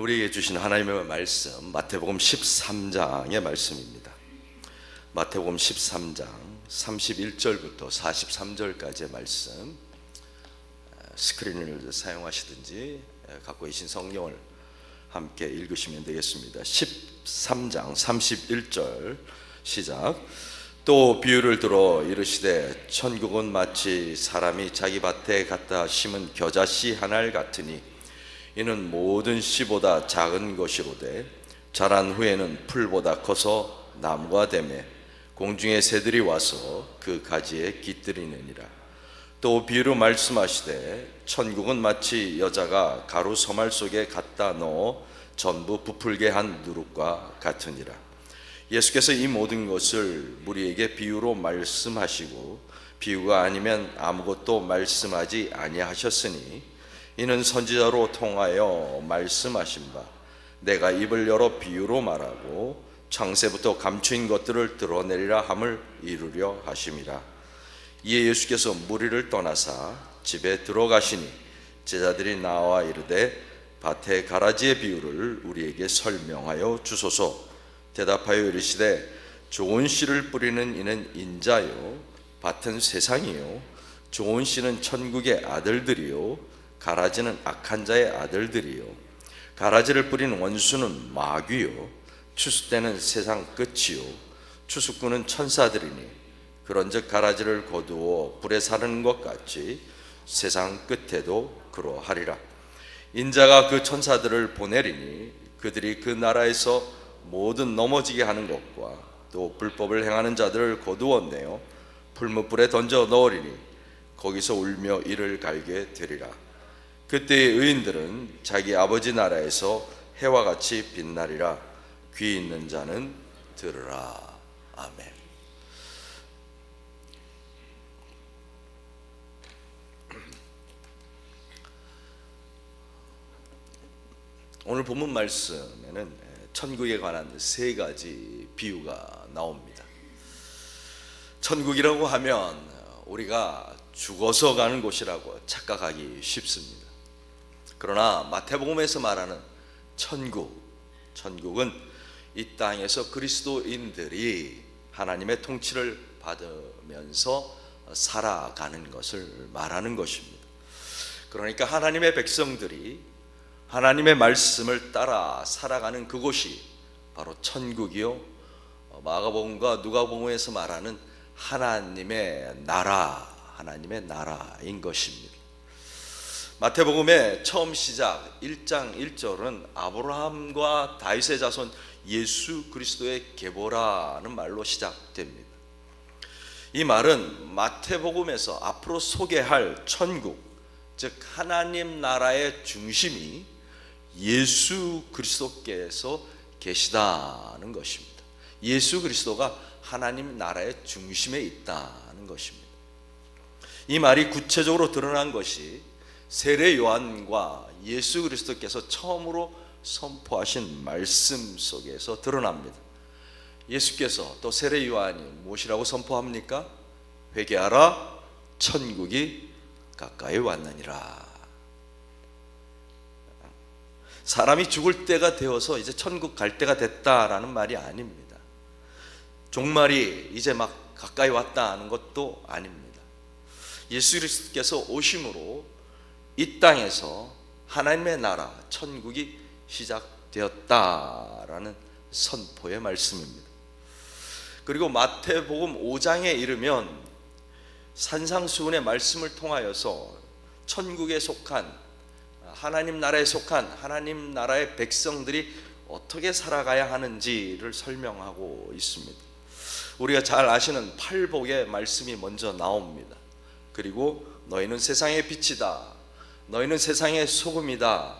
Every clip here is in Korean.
우리에게 주신 하나님의 말씀, 마태복음 13장의 말씀입니다. 마태복음 13장 31절부터 43절까지의 말씀, 스크린을 사용하시든지 갖고 계신 성경을 함께 읽으시면 되겠습니다. 13장 31절 시작. 또 비유를 들어 이르시되 천국은 마치 사람이 자기 밭에 갖다 심은 겨자씨 하나를 같으니 이는 모든 씨보다 작은 것이로되 자란 후에는 풀보다 커서 나무가 되매 공중의 새들이 와서 그 가지에 깃들이느니라. 또 비유로 말씀하시되 천국은 마치 여자가 가루 서말 속에 갖다 넣어 전부 부풀게 한 누룩과 같으니라. 예수께서 이 모든 것을 우리에게 비유로 말씀하시고 비유가 아니면 아무것도 말씀하지 아니하셨으니 이는 선지자로 통하여 말씀하신 바 내가 입을 열어 비유로 말하고 창세부터 감추인 것들을 드러내리라 함을 이루려 하심이라. 이에 예수께서 무리를 떠나사 집에 들어가시니 제자들이 나와 이르되 밭의 가라지의 비유를 우리에게 설명하여 주소서. 대답하여 이르시되 좋은 씨를 뿌리는 이는 인자요 밭은 세상이요 좋은 씨는 천국의 아들들이요 가라지는 악한 자의 아들들이요 가라지를 뿌리는 원수는 마귀요 추수 때는 세상 끝이요 추수꾼은 천사들이니 그런즉 가라지를 거두어 불에 사르는 것 같이 세상 끝에도 그러하리라. 인자가 그 천사들을 보내리니 그들이 그 나라에서 모든 넘어지게 하는 것과 또 불법을 행하는 자들을 거두어내어 풀무불에 던져 넣으리니 거기서 울며 이를 갈게 되리라. 그때의 의인들은 자기 아버지 나라에서 해와 같이 빛나리라. 귀 있는 자는 들으라. 아멘. 오늘 본문 말씀에는 천국에 관한 세 가지 비유가 나옵니다. 천국이라고 하면 우리가 죽어서 가는 곳이라고 착각하기 쉽습니다. 그러나 마태복음에서 말하는 천국은 이 땅에서 그리스도인들이 하나님의 통치를 받으면서 살아가는 것을 말하는 것입니다. 그러니까 하나님의 백성들이 하나님의 말씀을 따라 살아가는 그곳이 바로 천국이요, 마가복음과 누가복음에서 말하는 하나님의 나라인 것입니다. 마태복음의 처음 시작 1장 1절은 아브라함과 다윗의 자손 예수 그리스도의 계보라는 말로 시작됩니다. 이 말은 마태복음에서 앞으로 소개할 천국, 즉 하나님 나라의 중심이 예수 그리스도께서 계시다는 것입니다. 예수 그리스도가 하나님 나라의 중심에 있다는 것입니다. 이 말이 구체적으로 드러난 것이 세례 요한과 예수 그리스도께서 처음으로 선포하신 말씀 속에서 드러납니다. 예수께서 또 세례 요한이 무엇이라고 선포합니까? 회개하라, 천국이 가까이 왔느니라. 사람이 죽을 때가 되어서 이제 천국 갈 때가 됐다라는 말이 아닙니다. 종말이 이제 막 가까이 왔다는 것도 아닙니다. 예수 그리스도께서 오심으로 이 땅에서 하나님의 나라, 천국이 시작되었다라는 선포의 말씀입니다. 그리고 마태복음 5장에 이르면 산상수훈의 말씀을 통하여서 천국에 속한 하나님 나라에 속한 하나님 나라의 백성들이 어떻게 살아가야 하는지를 설명하고 있습니다. 우리가 잘 아시는 팔복의 말씀이 먼저 나옵니다. 그리고 너희는 세상의 빛이다, 너희는 세상의 소금이다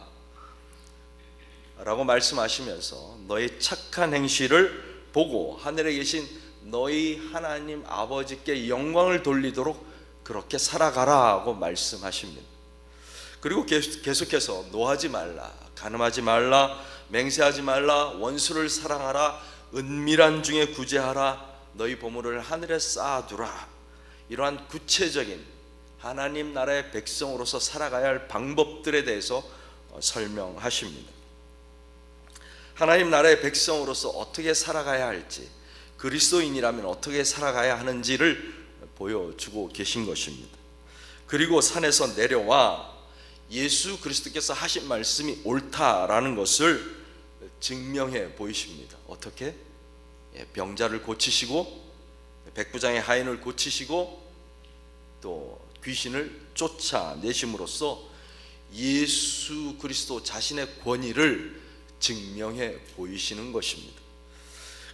라고 말씀하시면서 너희 착한 행실을 보고 하늘에 계신 너희 하나님 아버지께 영광을 돌리도록 그렇게 살아가라고 말씀하십니다. 그리고 계속해서 노하지 말라, 간음하지 말라, 맹세하지 말라, 원수를 사랑하라, 은밀한 중에 구제하라, 너희 보물을 하늘에 쌓아두라. 이러한 구체적인 하나님 나라의 백성으로서 살아가야 할 방법들에 대해서 설명하십니다. 하나님 나라의 백성으로서 어떻게 살아가야 할지, 그리스도인이라면 어떻게 살아가야 하는지를 보여주고 계신 것입니다. 그리고 산에서 내려와 예수 그리스도께서 하신 말씀이 옳다라는 것을 증명해 보이십니다. 어떻게? 병자를 고치시고 백부장의 하인을 고치시고 또 귀신을 쫓아내심으로써 예수 그리스도 자신의 권위를 증명해 보이시는 것입니다.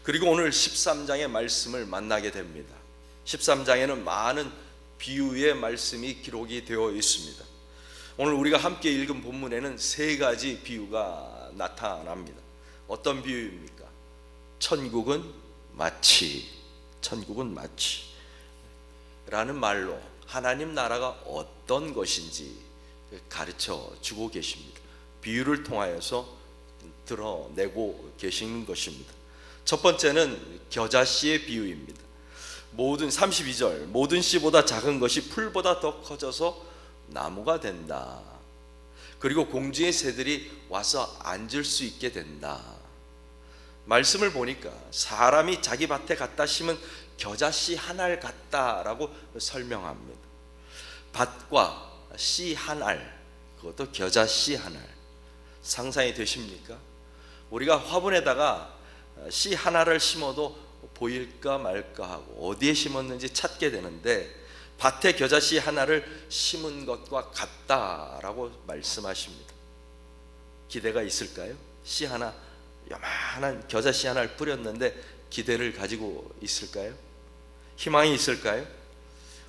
그리고 오늘 13장의 말씀을 만나게 됩니다. 13장에는 많은 비유의 말씀이 기록이 되어 있습니다. 오늘 우리가 함께 읽은 본문에는 세 가지 비유가 나타납니다. 어떤 비유입니까? 천국은 마치 라는 말로 하나님 나라가 어떤 것인지 가르쳐 주고 계십니다. 비유를 통하여서 드러내고 계시는 것입니다. 첫 번째는 겨자씨의 비유입니다. 32절 모든 씨보다 작은 것이 풀보다 더 커져서 나무가 된다. 그리고 공중의 새들이 와서 앉을 수 있게 된다. 말씀을 보니까 사람이 자기 밭에 갖다 심은 겨자씨 한 알 같다라고 설명합니다. 밭과 씨 한 알, 그것도 겨자씨 한 알. 상상이 되십니까? 우리가 화분에다가 씨 하나를 심어도 보일까 말까 하고 어디에 심었는지 찾게 되는데 밭에 겨자씨 하나를 심은 것과 같다라고 말씀하십니다. 기대가 있을까요? 씨 하나, 요만한 겨자씨 하나를 뿌렸는데 기대를 가지고 있을까요? 희망이 있을까요?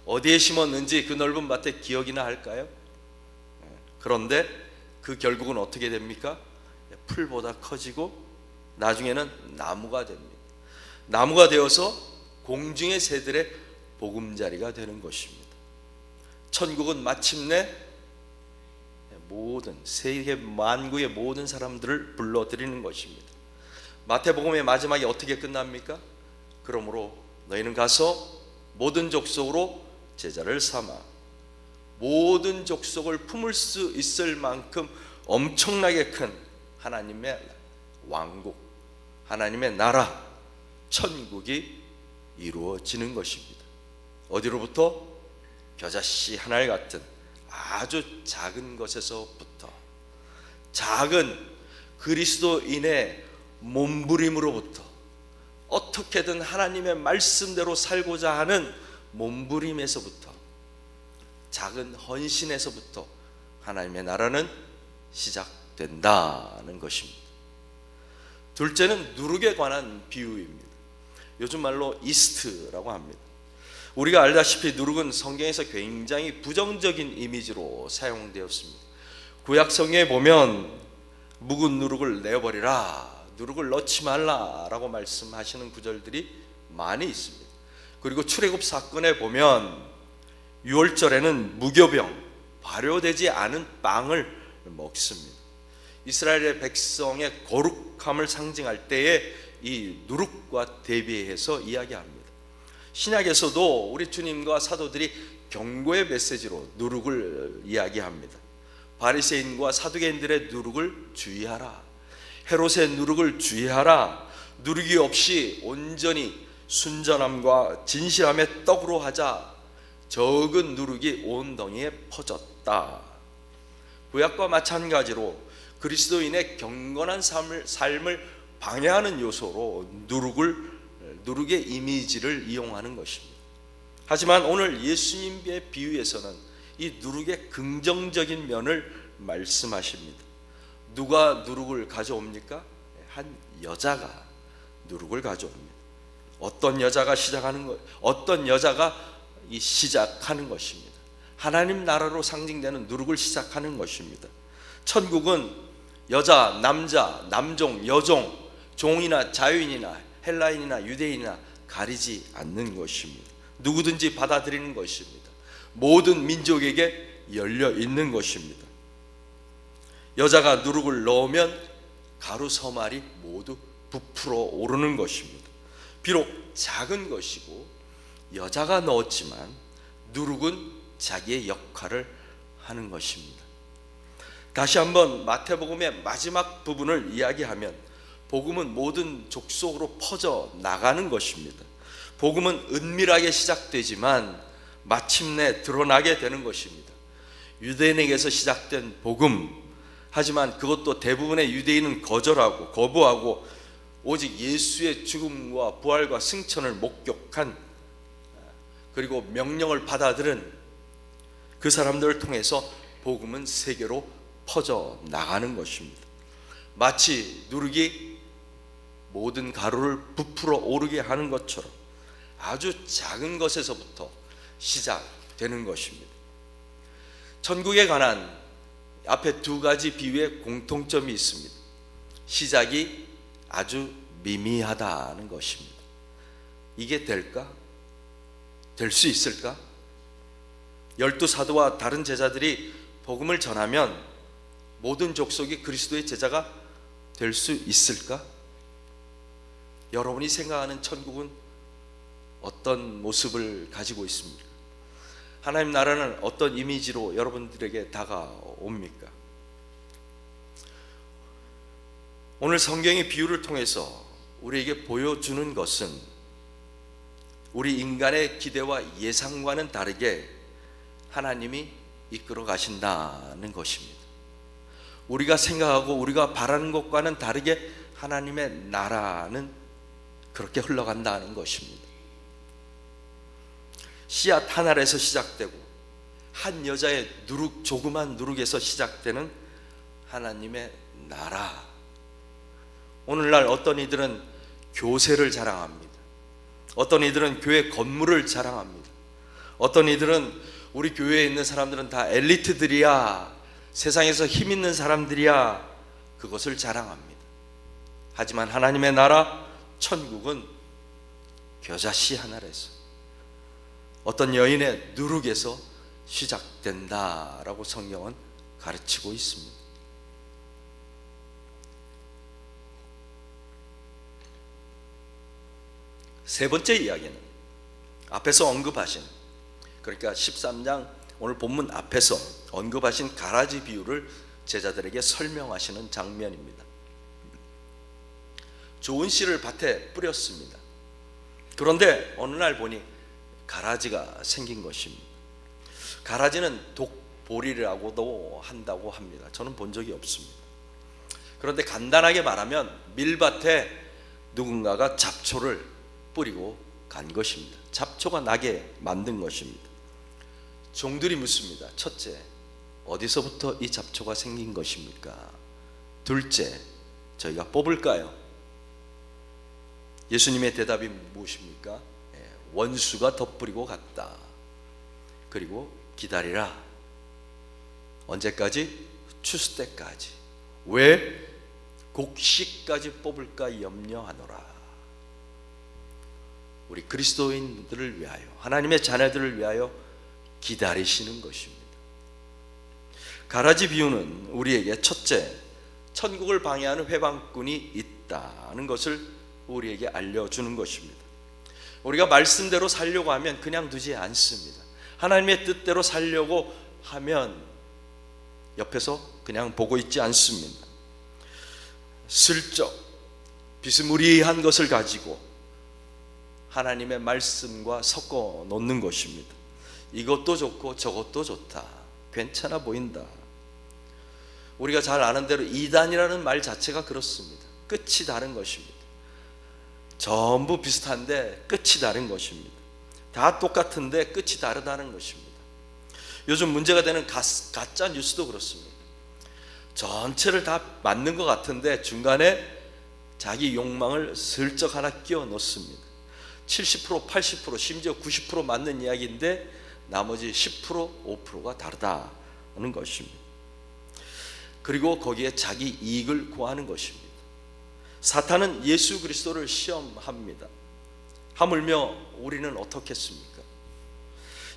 어디에 심었는지 그 넓은 밭에 기억이나 할까요? 그런데 그 결국은 어떻게 됩니까? 풀보다 커지고 나중에는 나무가 됩니다. 나무가 되어서 공중의 새들의 보금자리가 되는 것입니다. 천국은 마침내 모든 세계 만국의 모든 사람들을 불러들이는 것입니다. 마태복음의 마지막에 어떻게 끝납니까? 그러므로 너희는 가서 모든 족속으로 제자를 삼아 모든 족속을 품을 수 있을 만큼 엄청나게 큰 하나님의 왕국, 하나님의 나라, 천국이 이루어지는 것입니다. 어디로부터? 겨자씨 한 알 같은 아주 작은 것에서부터, 작은 그리스도인의 몸부림으로부터, 어떻게든 하나님의 말씀대로 살고자 하는 몸부림에서부터, 작은 헌신에서부터 하나님의 나라는 시작된다는 것입니다. 둘째는 누룩에 관한 비유입니다. 요즘 말로 이스트라고 합니다. 우리가 알다시피 누룩은 성경에서 굉장히 부정적인 이미지로 사용되었습니다. 구약성경에 보면 묵은 누룩을 내어버리라, 누룩을 넣지 말라라고 말씀하시는 구절들이 많이 있습니다. 그리고 출애굽 사건에 보면 6월절에는 무교병, 발효되지 않은 빵을 먹습니다. 이스라엘의 백성의 거룩함을 상징할 때에 이 누룩과 대비해서 이야기합니다. 신약에서도 우리 주님과 사도들이 경고의 메시지로 누룩을 이야기합니다. 바리새인과 사두개인들의 누룩을 주의하라, 헤롯의 누룩을 주의하라, 누룩이 없이 온전히 순전함과 진실함의 떡으로 하자. 적은 누룩이 온 덩이에 퍼졌다. 구약과 마찬가지로 그리스도인의 경건한 삶을 방해하는 요소로 누룩의 이미지를 이용하는 것입니다. 하지만 오늘 예수님의 비유에서는 이 누룩의 긍정적인 면을 말씀하십니다. 누가 누룩을 가져옵니까? 한 여자가 누룩을 가져옵니다. 어떤 여자가 시작하는 것입니다. 하나님 나라로 상징되는 누룩을 시작하는 것입니다. 천국은 여자, 남자, 남종, 여종, 종이나 자유인이나 헬라인이나 유대인이나 가리지 않는 것입니다. 누구든지 받아들이는 것입니다. 모든 민족에게 열려 있는 것입니다. 여자가 누룩을 넣으면 가루 서말이 모두 부풀어 오르는 것입니다. 비록 작은 것이고 여자가 넣었지만 누룩은 자기의 역할을 하는 것입니다. 다시 한번 마태복음의 마지막 부분을 이야기하면 복음은 모든 족속으로 퍼져 나가는 것입니다. 복음은 은밀하게 시작되지만 마침내 드러나게 되는 것입니다. 유대인에게서 시작된 복음, 하지만 그것도 대부분의 유대인은 거부하고 오직 예수의 죽음과 부활과 승천을 목격한, 그리고 명령을 받아들은 그 사람들을 통해서 복음은 세계로 퍼져 나가는 것입니다. 마치 누룩이 모든 가루를 부풀어 오르게 하는 것처럼 아주 작은 것에서부터 시작되는 것입니다. 천국에 관한 앞에 두 가지 비유에 공통점이 있습니다. 시작이 아주 미미하다는 것입니다. 이게 될까? 될 수 있을까? 12사도와 다른 제자들이 복음을 전하면 모든 족속이 그리스도의 제자가 될 수 있을까? 여러분이 생각하는 천국은 어떤 모습을 가지고 있습니까? 하나님 나라는 어떤 이미지로 여러분들에게 다가옵니까? 오늘 성경의 비유를 통해서 우리에게 보여주는 것은 우리 인간의 기대와 예상과는 다르게 하나님이 이끌어 가신다는 것입니다. 우리가 생각하고 우리가 바라는 것과는 다르게 하나님의 나라는 그렇게 흘러간다는 것입니다. 씨앗 한 알에서 시작되고 한 여자의 조그만 누룩에서 시작되는 하나님의 나라. 오늘날 어떤 이들은 교세를 자랑합니다. 어떤 이들은 교회 건물을 자랑합니다. 어떤 이들은 우리 교회에 있는 사람들은 다 엘리트들이야, 세상에서 힘 있는 사람들이야, 그것을 자랑합니다. 하지만 하나님의 나라 천국은 겨자씨 한 알에서, 어떤 여인의 누룩에서 시작된다라고 성경은 가르치고 있습니다. 세 번째 이야기는 앞에서 언급하신, 그러니까 13장 오늘 본문 앞에서 언급하신 가라지 비유를 제자들에게 설명하시는 장면입니다. 좋은 씨를 밭에 뿌렸습니다. 그런데 어느 날 보니 가라지가 생긴 것입니다. 가라지는 독보리라고도 한다고 합니다. 저는 본 적이 없습니다. 그런데 간단하게 말하면 밀밭에 누군가가 잡초를 뿌리고 간 것입니다. 잡초가 나게 만든 것입니다. 종들이 묻습니다. 첫째, 어디서부터 이 잡초가 생긴 것입니까? 둘째, 저희가 뽑을까요? 예수님의 대답이 무엇입니까? 원수가 덧뿌리고 갔다. 그리고 기다리라. 언제까지? 추수 때까지. 왜? 곡식까지 뽑을까 염려하노라. 우리 그리스도인들을 위하여, 하나님의 자녀들을 위하여 기다리시는 것입니다. 가라지 비유는 우리에게 첫째, 천국을 방해하는 회방꾼이 있다는 것을 우리에게 알려주는 것입니다. 우리가 말씀대로 살려고 하면 그냥 두지 않습니다. 하나님의 뜻대로 살려고 하면 옆에서 그냥 보고 있지 않습니다. 슬쩍 비스무리한 것을 가지고 하나님의 말씀과 섞어 놓는 것입니다. 이것도 좋고 저것도 좋다, 괜찮아 보인다. 우리가 잘 아는 대로 이단이라는 말 자체가 그렇습니다. 끝이 다른 것입니다. 전부 비슷한데 끝이 다른 것입니다. 다 똑같은데 끝이 다르다는 것입니다. 요즘 문제가 되는 가짜 뉴스도 그렇습니다. 전체를 다 맞는 것 같은데 중간에 자기 욕망을 슬쩍 하나 끼워 넣습니다. 70%, 80%, 심지어 90% 맞는 이야기인데 나머지 10%, 5%가 다르다는 것입니다. 그리고 거기에 자기 이익을 구하는 것입니다. 사탄은 예수 그리스도를 시험합니다. 하물며 우리는 어떻겠습니까?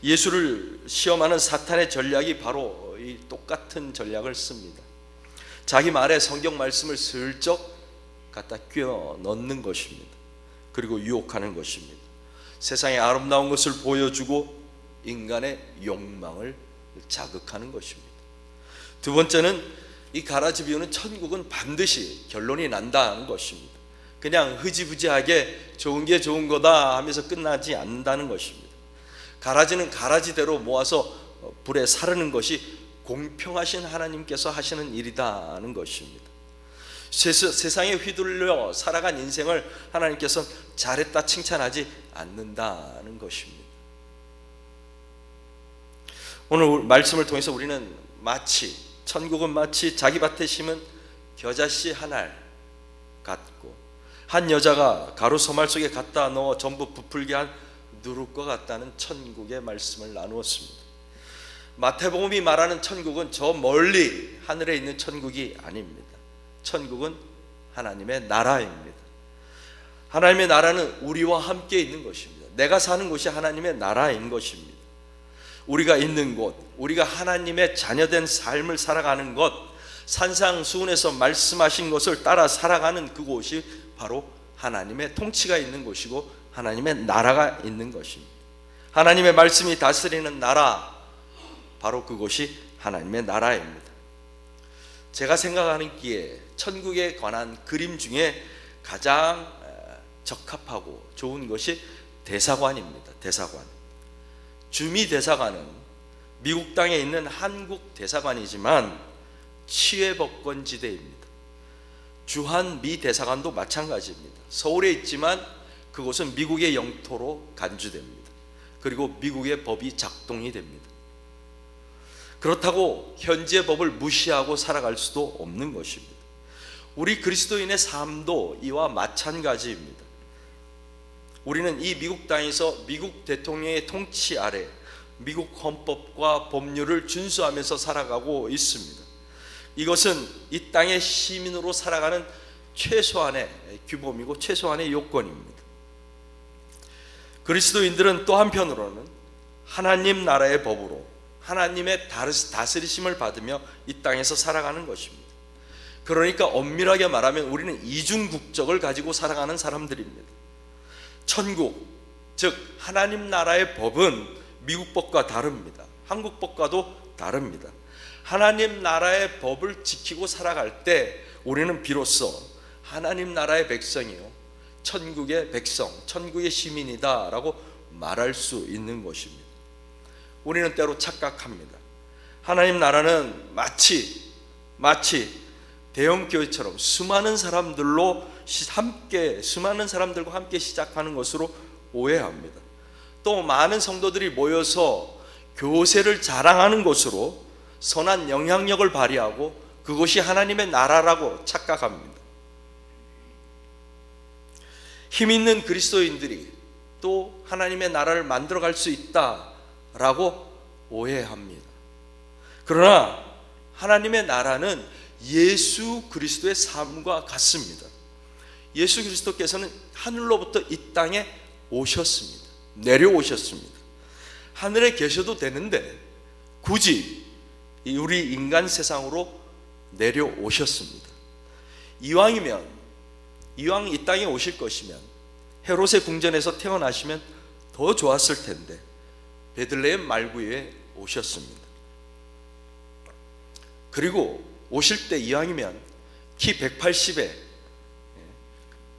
예수를 시험하는 사탄의 전략이 바로 이 똑같은 전략을 씁니다. 자기 말에 성경 말씀을 슬쩍 갖다 끼워 넣는 것입니다. 그리고 유혹하는 것입니다. 세상의 아름다운 것을 보여주고 인간의 욕망을 자극하는 것입니다. 두 번째는 이 가라지 비유는 천국은 반드시 결론이 난다는 것입니다. 그냥 흐지부지하게 좋은 게 좋은 거다 하면서 끝나지 않는다는 것입니다. 가라지는 가라지대로 모아서 불에 사르는 것이 공평하신 하나님께서 하시는 일이다는 것입니다. 세상에 휘둘려 살아간 인생을 하나님께서는 잘했다 칭찬하지 않는다는 것입니다. 오늘 말씀을 통해서 우리는 천국은 마치 자기 밭에 심은 겨자씨 한 알 같고, 한 여자가 가루 소말 속에 갖다 넣어 전부 부풀게 한 누룩과 같다는 천국의 말씀을 나누었습니다. 마태복음이 말하는 천국은 저 멀리 하늘에 있는 천국이 아닙니다. 천국은 하나님의 나라입니다. 하나님의 나라는 우리와 함께 있는 것입니다. 내가 사는 곳이 하나님의 나라인 것입니다. 우리가 있는 곳, 우리가 하나님의 자녀된 삶을 살아가는 것, 산상수훈에서 말씀하신 것을 따라 살아가는 그곳이 바로 하나님의 통치가 있는 곳이고 하나님의 나라가 있는 것입니다. 하나님의 말씀이 다스리는 나라, 바로 그곳이 하나님의 나라입니다. 제가 생각하기에 천국에 관한 그림 중에 가장 적합하고 좋은 것이 대사관입니다. 대사관. 주미 대사관은 미국 땅에 있는 한국 대사관이지만 치외법권지대입니다. 주한 미 대사관도 마찬가지입니다. 서울에 있지만 그곳은 미국의 영토로 간주됩니다. 그리고 미국의 법이 작동이 됩니다. 그렇다고 현지의 법을 무시하고 살아갈 수도 없는 것입니다. 우리 그리스도인의 삶도 이와 마찬가지입니다. 우리는 이 미국 땅에서 미국 대통령의 통치 아래 미국 헌법과 법률을 준수하면서 살아가고 있습니다. 이것은 이 땅의 시민으로 살아가는 최소한의 규범이고 최소한의 요건입니다. 그리스도인들은 또 한편으로는 하나님 나라의 법으로 하나님의 다스리심을 받으며 이 땅에서 살아가는 것입니다. 그러니까 엄밀하게 말하면 우리는 이중 국적을 가지고 살아가는 사람들입니다. 천국, 즉 하나님 나라의 법은 미국 법과 다릅니다. 한국 법과도 다릅니다. 하나님 나라의 법을 지키고 살아갈 때 우리는 비로소 하나님 나라의 백성이요, 천국의 백성, 천국의 시민이다 라고 말할 수 있는 것입니다. 우리는 때로 착각합니다. 하나님 나라는 마치 대형 교회처럼 수많은 사람들과 함께 시작하는 것으로 오해합니다. 또 많은 성도들이 모여서 교세를 자랑하는 곳으로 선한 영향력을 발휘하고 그것이 하나님의 나라라고 착각합니다. 힘 있는 그리스도인들이 또 하나님의 나라를 만들어갈 수 있다라고 오해합니다. 그러나 하나님의 나라는 예수 그리스도의 삶과 같습니다. 예수 그리스도께서는 하늘로부터 이 땅에 오셨습니다. 내려오셨습니다. 하늘에 계셔도 되는데 굳이 우리 인간 세상으로 내려오셨습니다. 이왕 이 땅에 오실 것이면 헤롯의 궁전에서 태어나시면 더 좋았을 텐데 베들레헴 말구에 오셨습니다. 그리고 오실 때 이왕이면 키 180에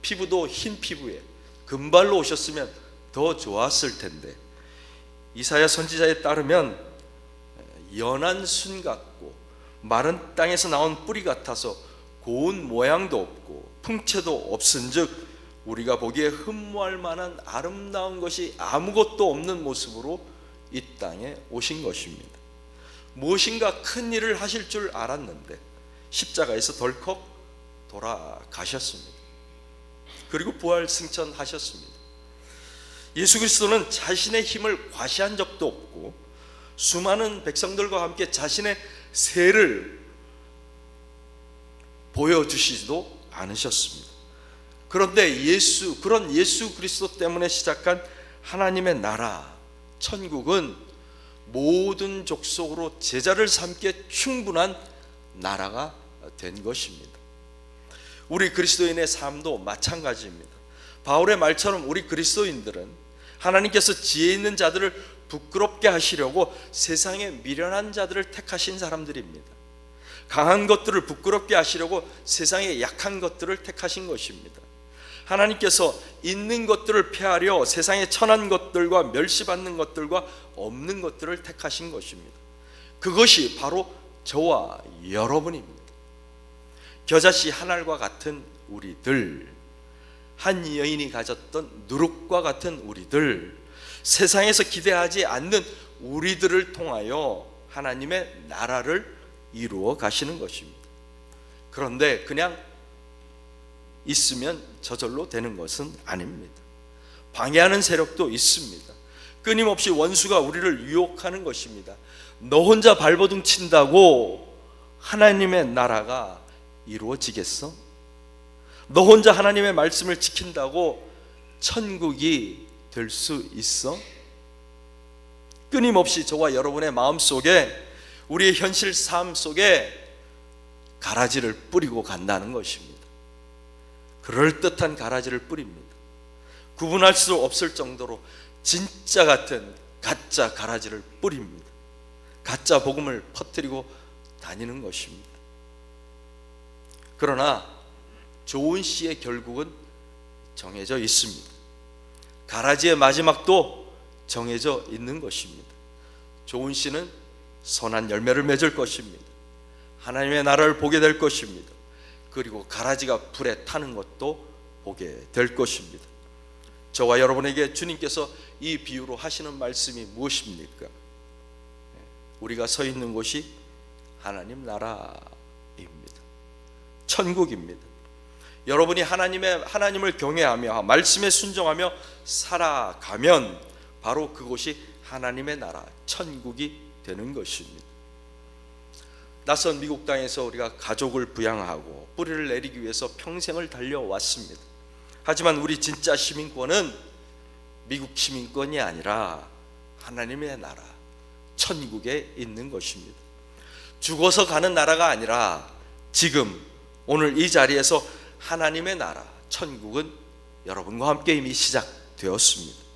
피부도 흰 피부에 금발로 오셨으면 더 좋았을 텐데 이사야 선지자에 따르면 연한 순 같고 마른 땅에서 나온 뿌리 같아서 고운 모양도 없고 풍채도 없은즉 우리가 보기에 흠모할 만한 아름다운 것이 아무것도 없는 모습으로 이 땅에 오신 것입니다. 무엇인가 큰 일을 하실 줄 알았는데 십자가에서 덜컥 돌아가셨습니다. 그리고 부활 승천하셨습니다. 예수 그리스도는 자신의 힘을 과시한 적도 없고 수많은 백성들과 함께 자신의 세를 보여주시지도 않으셨습니다. 그런데 그런 예수 그리스도 때문에 시작한 하나님의 나라, 천국은 모든 족속으로 제자를 삼기에 충분한 나라가 된 것입니다. 우리 그리스도인의 삶도 마찬가지입니다. 바울의 말처럼 우리 그리스도인들은 하나님께서 지혜 있는 자들을 부끄럽게 하시려고 세상에 미련한 자들을 택하신 사람들입니다. 강한 것들을 부끄럽게 하시려고 세상의 약한 것들을 택하신 것입니다. 하나님께서 있는 것들을 폐하려 세상의 천한 것들과 멸시받는 것들과 없는 것들을 택하신 것입니다. 그것이 바로 저와 여러분입니다. 겨자씨 한 알과 같은 우리들, 한 여인이 가졌던 누룩과 같은 우리들, 세상에서 기대하지 않는 우리들을 통하여 하나님의 나라를 이루어 가시는 것입니다. 그런데 그냥 있으면 저절로 되는 것은 아닙니다. 방해하는 세력도 있습니다. 끊임없이 원수가 우리를 유혹하는 것입니다. 너 혼자 발버둥 친다고 하나님의 나라가 이루어지겠어? 너 혼자 하나님의 말씀을 지킨다고 천국이 될 수 있어? 끊임없이 저와 여러분의 마음속에, 우리의 현실 삶 속에 가라지를 뿌리고 간다는 것입니다. 그럴듯한 가라지를 뿌립니다. 구분할 수 없을 정도로 진짜 같은 가짜 가라지를 뿌립니다. 가짜 복음을 퍼뜨리고 다니는 것입니다. 그러나 좋은 씨의 결국은 정해져 있습니다. 가라지의 마지막도 정해져 있는 것입니다. 좋은 씨는 선한 열매를 맺을 것입니다. 하나님의 나라를 보게 될 것입니다. 그리고 가라지가 불에 타는 것도 보게 될 것입니다. 저와 여러분에게 주님께서 이 비유로 하시는 말씀이 무엇입니까? 우리가 서 있는 곳이 하나님 나라입니다. 천국입니다. 여러분이 하나님을 경외하며 말씀에 순종하며 살아가면 바로 그곳이 하나님의 나라, 천국이 되는 것입니다. 낯선 미국 땅에서 우리가 가족을 부양하고 뿌리를 내리기 위해서 평생을 달려왔습니다. 하지만 우리 진짜 시민권은 미국 시민권이 아니라 하나님의 나라, 천국에 있는 것입니다. 죽어서 가는 나라가 아니라 지금 오늘 이 자리에서 하나님의 나라, 천국은 여러분과 함께 이미 시작되었습니다.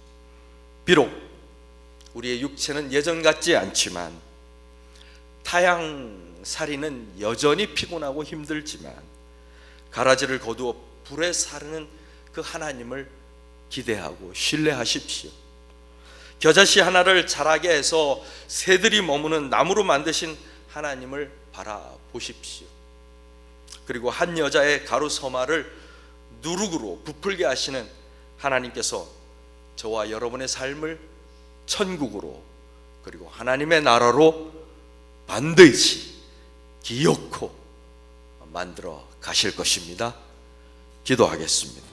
비록 우리의 육체는 예전 같지 않지만, 타향살이는 여전히 피곤하고 힘들지만, 가라지를 거두어 불에 사르는 그 하나님을 기대하고 신뢰하십시오. 겨자씨 하나를 자라게 해서 새들이 머무는 나무로 만드신 하나님을 바라보십시오. 그리고 한 여자의 가루 서마를 누룩으로 부풀게 하시는 하나님께서 저와 여러분의 삶을 천국으로, 그리고 하나님의 나라로 반드시 기어코 만들어 가실 것입니다. 기도하겠습니다.